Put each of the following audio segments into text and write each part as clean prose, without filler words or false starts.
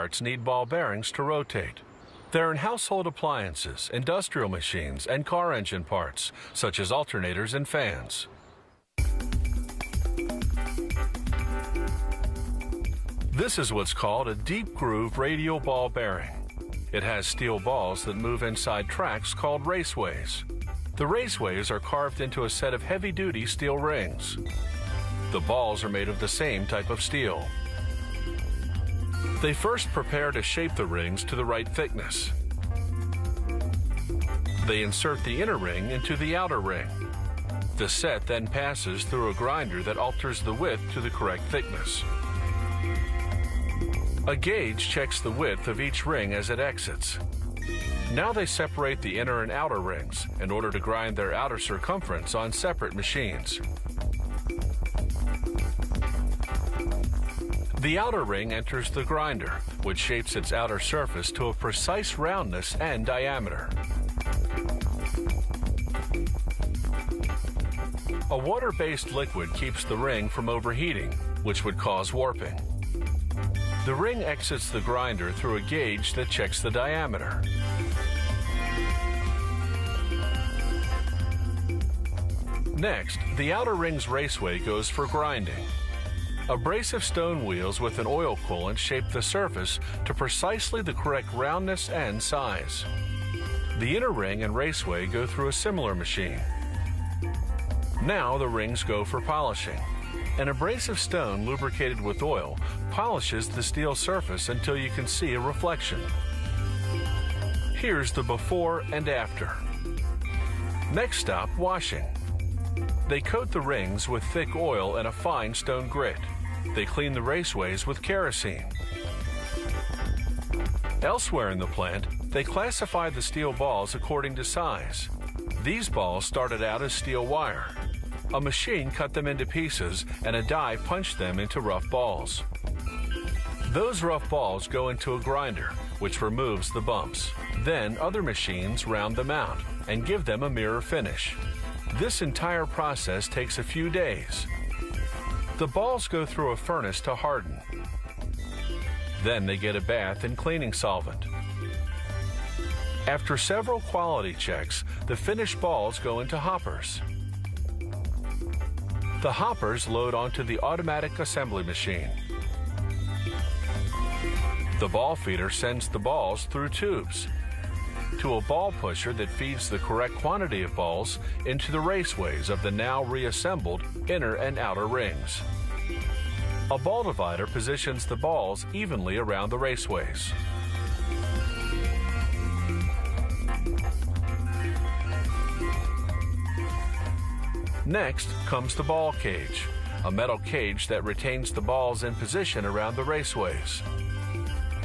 parts need ball bearings to rotate. They're in household appliances, industrial machines, and car engine parts, such as alternators and fans. This is what's called a deep groove radial ball bearing. It has steel balls that move inside tracks called raceways. The raceways are carved into a set of heavy-duty steel rings. The balls are made of the same type of steel. They first prepare to shape the rings to the right thickness. They insert the inner ring into the outer ring. The set then passes through a grinder that alters the width to the correct thickness. A gauge checks the width of each ring as it exits. Now they separate the inner and outer rings in order to grind their outer circumference on separate machines. The outer ring enters the grinder, which shapes its outer surface to a precise roundness and diameter. A water-based liquid keeps the ring from overheating, which would cause warping. The ring exits the grinder through a gauge that checks the diameter. Next, the outer ring's raceway goes for grinding. Abrasive stone wheels with an oil coolant shape the surface to precisely the correct roundness and size. The inner ring and raceway go through a similar machine. Now the rings go for polishing. An abrasive stone lubricated with oil polishes the steel surface until you can see a reflection. Here's the before and after. Next stop, washing. They coat the rings with thick oil and a fine stone grit. They clean the raceways with kerosene. Elsewhere in the plant, they classify the steel balls according to size. These balls started out as steel wire. A machine cut them into pieces and a die punched them into rough balls. Those rough balls go into a grinder, which removes the bumps. Then other machines round them out and give them a mirror finish. This entire process takes a few days. The balls go through a furnace to harden. Then they get a bath in cleaning solvent. After several quality checks, the finished balls go into hoppers. The hoppers load onto the automatic assembly machine. The ball feeder sends the balls through tubes to a ball pusher that feeds the correct quantity of balls into the raceways of the now reassembled inner and outer rings. A ball divider positions the balls evenly around the raceways. Next comes the ball cage, a metal cage that retains the balls in position around the raceways.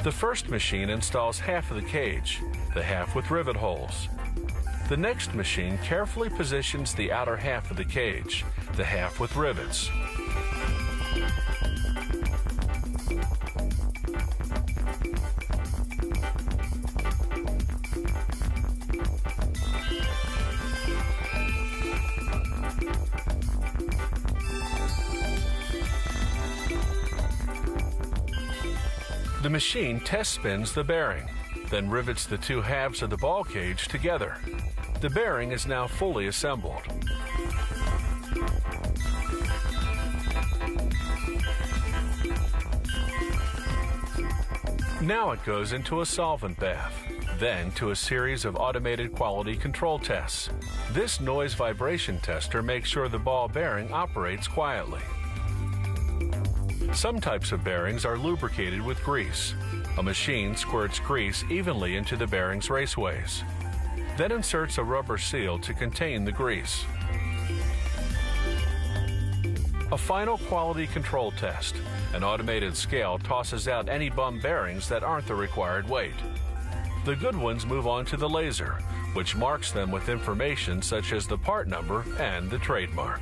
The first machine installs half of the cage, the half with rivet holes. The next machine carefully positions the outer half of the cage, the half with rivets. The machine test spins the bearing, then rivets the two halves of the ball cage together. The bearing is now fully assembled. Now it goes into a solvent bath, then to a series of automated quality control tests. This noise vibration tester makes sure the ball bearing operates quietly. Some types of bearings are lubricated with grease. A machine squirts grease evenly into the bearing's raceways, then inserts a rubber seal to contain the grease. A final quality control test. An automated scale tosses out any bum bearings that aren't the required weight. The good ones move on to the laser, which marks them with information such as the part number and the trademark.